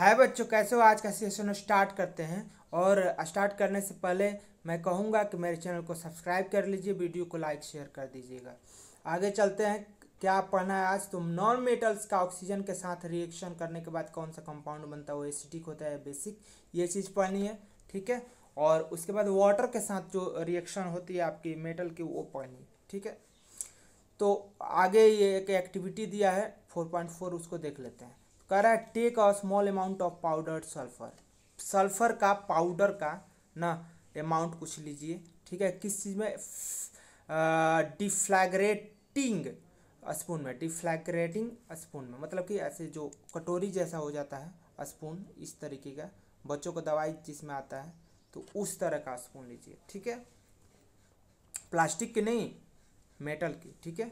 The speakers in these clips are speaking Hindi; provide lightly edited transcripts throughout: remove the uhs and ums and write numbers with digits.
हाय बच्चों, कैसे हो? आज का सेशन स्टार्ट करते हैं। और स्टार्ट करने से पहले मैं कहूँगा कि मेरे चैनल को सब्सक्राइब कर लीजिए, वीडियो को लाइक शेयर कर दीजिएगा। आगे चलते हैं। क्या पढ़ना है आज? तुम नॉन मेटल्स का ऑक्सीजन के साथ रिएक्शन करने के बाद कौन सा कंपाउंड बनता है, वो एसिडिक होता है बेसिक, ये चीज़ पढ़नी है। ठीक है। और उसके बाद वाटर के साथ जो रिएक्शन होती है आपकी मेटल की, वो पढ़नी है। ठीक है। तो आगे ये एक एक्टिविटी दिया है 4.4, उसको देख लेते हैं। कह रहा है take a small amount of powdered sulphur. Sulphur का पाउडर का ना अमाउंट कुछ लीजिए। ठीक है। किस चीज़ में? डिफ्लैग्रेटिंग स्पून में। डिफ्लैग्रेटिंग स्पून में मतलब कि ऐसे जो कटोरी जैसा हो जाता है स्पून, इस तरीके का, बच्चों को दवाई जिसमें आता है तो उस तरह का स्पून लीजिए। ठीक है। प्लास्टिक की नहीं, मेटल की। ठीक है।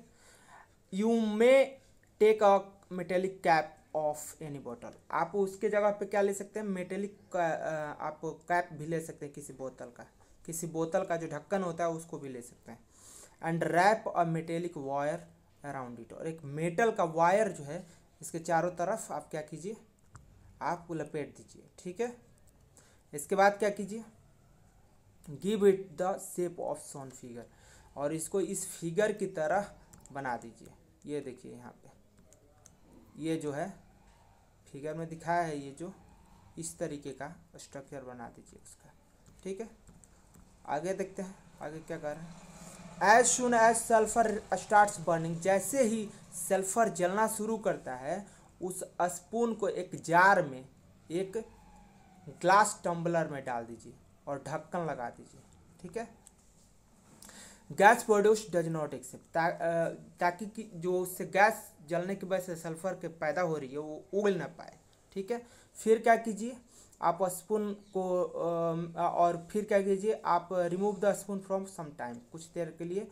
You may take a metallic cap of any bottle. आप उसके जगह पे क्या ले सकते हैं? मेटेलिक आप कैप भी ले सकते हैं किसी बोतल का। किसी बोतल का जो ढक्कन होता है उसको भी ले सकते हैं। And wrap a metallic wire around it. और एक मेटल का वायर जो है इसके चारों तरफ आप क्या कीजिए, आप लपेट दीजिए। ठीक है। इसके बाद क्या कीजिए? Give it the shape of Son figure. और इसको इस फिगर की तरह बना दीजिए। ये देखिए यहाँ पे, ये जो है फिगर में दिखाया है, ये जो इस तरीके का स्ट्रक्चर बना दीजिए उसका। ठीक है। आगे देखते हैं आगे क्या कर रहे हैं। As soon as sulphur starts burning. जैसे ही सल्फर जलना शुरू करता है, उस स्पून को एक जार में, एक ग्लास टम्बलर में डाल दीजिए और ढक्कन लगा दीजिए। ठीक है। गैस प्रोड्यूस डज नॉट एक्सेप्ट, ताकि कि जो उससे गैस जलने की वजह से सल्फर के पैदा हो रही है वो उगल ना पाए। ठीक है। फिर क्या कीजिए? आप स्पून को और फिर क्या कीजिए? आप remove the spoon from some time. कुछ देर के लिए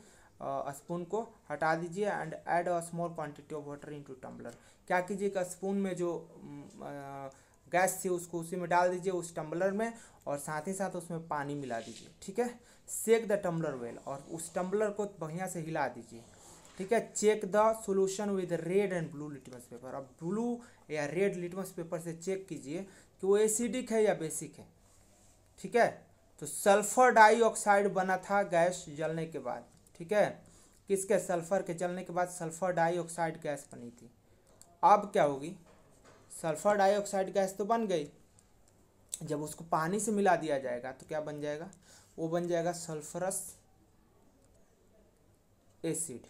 स्पून को हटा दीजिए and add a small quantity of water into tumbler. क्या कीजिएगा? स्पून में जो गैस थी उसको उसी में डाल दीजिए, उस टम्बलर में, और साथ ही साथ उसमें पानी मिला दीजिए। ठीक है। सेक द टम्बलर वेल। और उस टम्बलर को बढ़िया से हिला दीजिए। ठीक है। Check the solution with red and blue litmus paper. अब ब्लू या रेड लिटमस पेपर से चेक कीजिए कि वो एसिडिक है या बेसिक है। ठीक है। तो सल्फर डाइऑक्साइड बना था गैस जलने के बाद। ठीक है। किसके? सल्फर के जलने के बाद सल्फर डाइऑक्साइड गैस बनी थी। अब क्या होगी? सल्फर डाइऑक्साइड गैस तो बन गई, जब उसको पानी से मिला दिया जाएगा तो क्या बन जाएगा? वो बन जाएगा सल्फरस एसिड।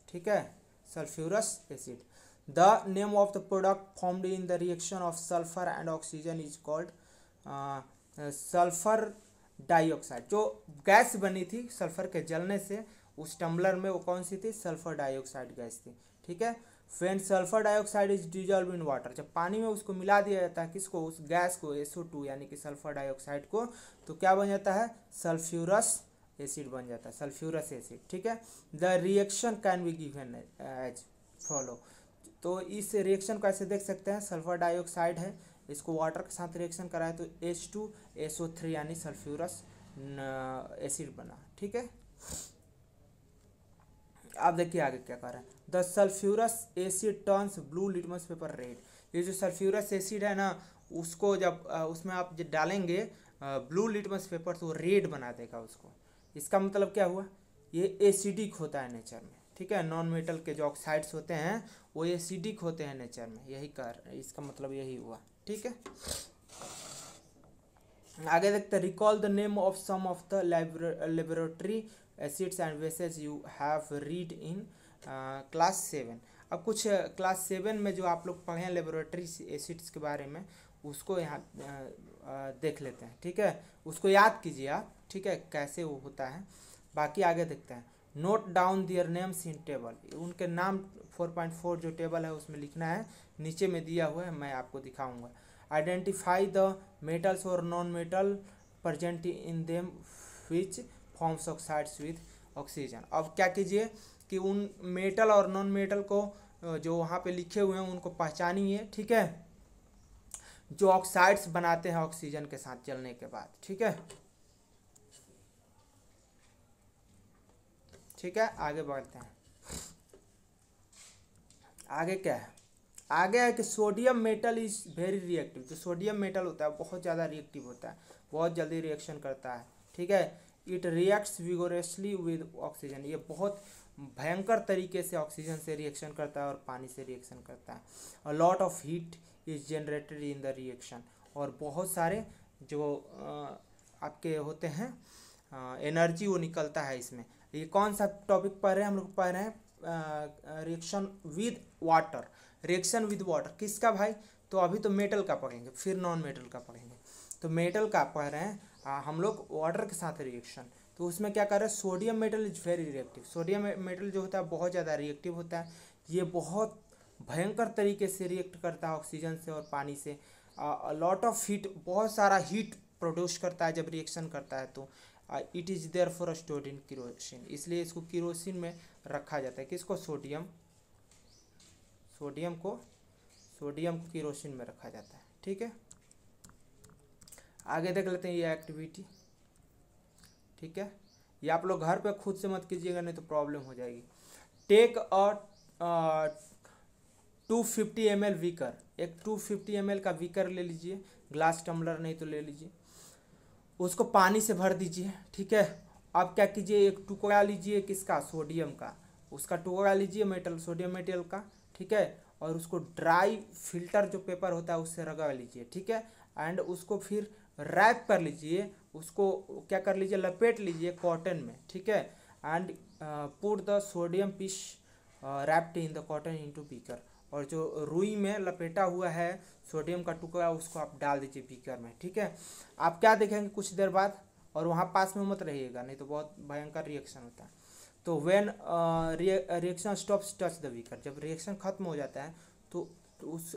ठीक है। Sulphurous acid. The name of the product formed in the reaction of sulphur and oxygen is called sulphur dioxide. जो गैस बनी थी सल्फर के जलने से उस टम्बलर में, वो कौन सी थी? सल्फर डाइऑक्साइड गैस थी। ठीक है। When sulphur dioxide is dissolve in water. जब पानी में उसको मिला दिया जाता है, किसको? उस गैस को, SO2 यानी कि सल्फर डाइऑक्साइड को, तो क्या बन जाता है? सल्फ्यूरस एसिड बन जाता है, सल्फ्यूरस एसिड। ठीक है। The reaction can be given as follow. तो इस रिएक्शन को ऐसे देख सकते हैं, सल्फर डाइऑक्साइड है, इसको वाटर के साथ रिएक्शन कराए तो H2SO3 यानी सल्फ्यूरस एसिड बना। ठीक है। आप देखिए आगे क्या कर रहे हैं। The sulphurous asset turns blue litmus paper red. ये जो सल्फ्यूरस एसिड है ना, उसको जब उसमें आप जब डालेंगे ब्लू लिटमस पेपर, तो रेड बना देगा उसको। इसका मतलब क्या हुआ? ये एसिडिक होता है नेचर में। ठीक है। नॉन मेटल के जो ऑक्साइड्स होते हैं वो एसिडिक होते हैं नेचर में, यही इसका मतलब यही हुआ। ठीक है। आगे देखते हैं। Recall the name of some of the laboratory acids and bases you have read in class 7। अब कुछ क्लास 7 में जो आप लोग पढ़े हैं लेबोरेटरी एसिड्स के बारे में, उसको यहाँ देख लेते हैं। ठीक है। उसको याद कीजिए आप। ठीक है, कैसे वो होता है। बाकी आगे देखते हैं। Note down their names in table. उनके नाम 4.4 जो टेबल है उसमें लिखना है, नीचे में दिया हुआ है, मैं आपको दिखाऊंगा। आइडेंटिफाई द मेटल्स और non metal present in them which forms oxides with oxygen. अब क्या कीजिए कि उन मेटल और नॉन मेटल को जो वहाँ पे लिखे हुए हैं उनको पहचानिए। ठीक है। जो ऑक्साइड्स बनाते हैं ऑक्सीजन के साथ जलने के बाद। ठीक है। ठीक है। आगे बढ़ते हैं। आगे क्या है? आगे है कि sodium metal is very reactive. जो सोडियम मेटल होता है बहुत ज़्यादा रिएक्टिव होता है, बहुत जल्दी रिएक्शन करता है, ठीक है। It reacts vigorously with oxygen, ये बहुत भयंकर तरीके से ऑक्सीजन से रिएक्शन करता है और पानी से रिएक्शन करता है। A lot of heat is generated in the reaction, और बहुत सारे जो आपके होते हैं एनर्जी वो निकलता है इसमें। ये कौन सा टॉपिक पढ़ रहे हैं हम लोग? पढ़ रहे हैं reaction with water. Reaction with water किसका भाई? तो अभी तो मेटल का पढ़ेंगे, फिर नॉन मेटल का पढ़ेंगे। तो मेटल का पढ़ रहे हैं हम लोग वाटर के साथ रिएक्शन। तो उसमें क्या कर रहे हैं? Sodium metal is very reactive. Sodium metal जो होता है बहुत ज़्यादा रिएक्टिव होता है। ये बहुत भयंकर तरीके से रिएक्ट करता है ऑक्सीजन से और पानी से। लॉट ऑफ हीट, बहुत सारा हीट प्रोड्यूस करता है जब रिएक्शन करता है। तो it is therefore stored in kerosene, इसलिए इसको केरोसिन में रखा जाता है। किसको? सोडियम को केरोसिन में रखा जाता है, ठीक है। आगे देख लेते हैं ये एक्टिविटी, ठीक है। ये आप लोग घर पे खुद से मत कीजिएगा, नहीं तो प्रॉब्लम हो जाएगी। टेक अ 250 ml वीकर, एक 250 ml का वीकर ले लीजिए, ग्लास टम्बलर नहीं तो ले लीजिए, उसको पानी से भर दीजिए, ठीक है। अब क्या कीजिए, एक टुकड़ा लीजिए, किसका? सोडियम का, उसका टुकड़ा लीजिए मेटल, सोडियम मेटल का, ठीक है। और उसको ड्राई फिल्टर जो पेपर होता है उससे रगड़ लीजिए, ठीक है। एंड उसको फिर रैप कर लीजिए, उसको क्या कर लीजिए, लपेट लीजिए कॉटन में, ठीक है। And put the sodium piece wrapped in the cotton into beaker, और जो रुई में लपेटा हुआ है सोडियम का टुकड़ा उसको आप डाल दीजिए बीकर में, ठीक है। आप क्या देखेंगे कुछ देर बाद, और वहाँ पास में मत रहिएगा नहीं तो बहुत भयंकर रिएक्शन होता है। तो when reaction stops touch the beaker, जब रिएक्शन खत्म हो जाता है तो उस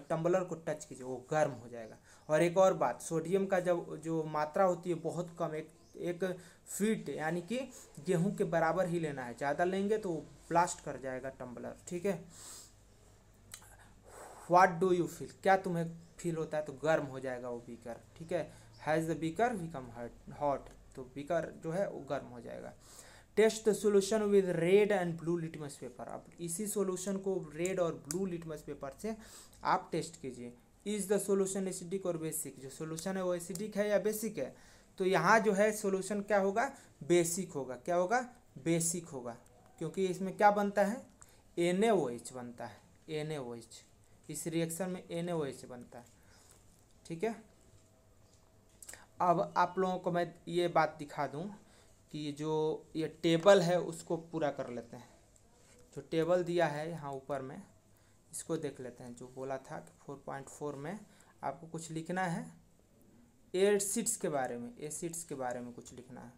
टम्बलर को टच कीजिए, वो गर्म हो जाएगा। और एक और बात, सोडियम का जब जो मात्रा होती है बहुत कम, एक फीट यानी कि गेहूं के बराबर ही लेना है, ज़्यादा लेंगे तो ब्लास्ट कर जाएगा टम्बलर, ठीक है। व्हाट डू यू फील, क्या तुम्हें फील होता है? तो गर्म हो जाएगा वो बीकर, ठीक है। Has the beaker become hot, तो बीकर जो है वो गर्म हो जाएगा। Test the solution with red and blue litmus paper, अब इसी सोल्यूशन को रेड और ब्लू लिटमस पेपर से आप टेस्ट कीजिए। इज द सोल्यूशन एसिडिक और बेसिक, जो सोल्यूशन है वो एसिडिक है या बेसिक है? तो यहाँ जो है सोल्यूशन क्या होगा? बेसिक होगा। क्या होगा? बेसिक होगा, क्योंकि इसमें क्या बनता है? NaOH बनता है, NaOH, इस रिएक्शन में NaOH बनता है, ठीक है। अब आप लोगों को मैं ये बात दिखा दूं कि जो ये टेबल है उसको पूरा कर लेते हैं। जो टेबल दिया है यहाँ ऊपर में, इसको देख लेते हैं। जो बोला था कि 4.4 में आपको कुछ लिखना है एसिड्स के बारे में कुछ लिखना है।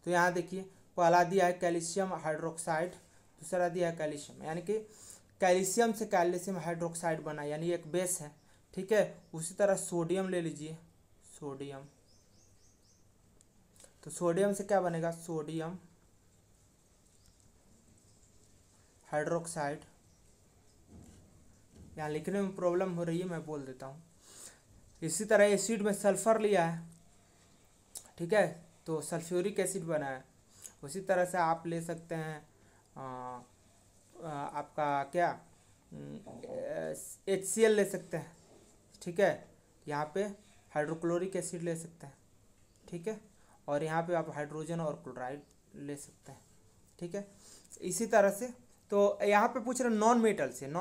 तो यहाँ देखिए, पहला दिया है कैल्शियम हाइड्रोक्साइड, दूसरा दिया है कैल्शियम, यानी कि कैल्शियम से कैल्शियम हाइड्रोक्साइड बना, यानी एक बेस है, ठीक है। उसी तरह सोडियम ले लीजिए, सोडियम, तो सोडियम से क्या बनेगा? Sodium hydroxide. यहाँ लिखने में प्रॉब्लम हो रही है, मैं बोल देता हूँ। इसी तरह एसिड में सल्फर लिया है, ठीक है, तो सल्फ्यूरिक एसिड बना है। उसी तरह से आप ले सकते हैं आपका क्या HCl ले सकते हैं, ठीक है। यहाँ पे हाइड्रोक्लोरिक एसिड ले सकते हैं, ठीक है। और यहाँ पे आप हाइड्रोजन और क्लोराइड ले सकते हैं, ठीक है। इसी तरह से तो यहाँ पे पूछ रहे नॉन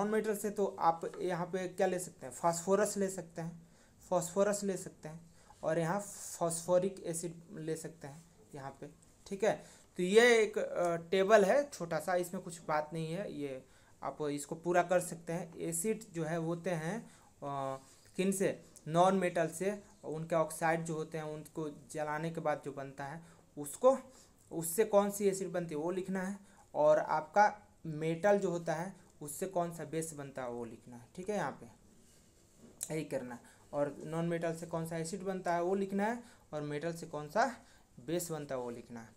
मेटल से तो आप यहाँ पे क्या ले सकते हैं? फास्फोरस ले सकते हैं, और यहाँ फॉस्फोरिक एसिड ले सकते हैं यहाँ पे, ठीक है। तो ये एक टेबल है छोटा सा, इसमें कुछ बात नहीं है, ये आप इसको पूरा कर सकते हैं। एसिड जो है होते हैं किन से? नॉन मेटल से, उनके ऑक्साइड जो होते हैं उनको जलाने के बाद जो बनता है उसको, उससे कौन सी एसिड बनती है वो लिखना है। और आपका मेटल जो होता है उससे कौन सा बेस बनता है वो लिखना है, ठीक है। यहाँ पे यही करना है। और नॉन मेटल से कौन सा एसिड बनता है वो लिखना है, और मेटल से कौन सा बेस बनता है वो लिखना है।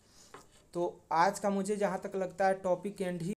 तो आज का मुझे जहाँ तक लगता है टॉपिक एंड ही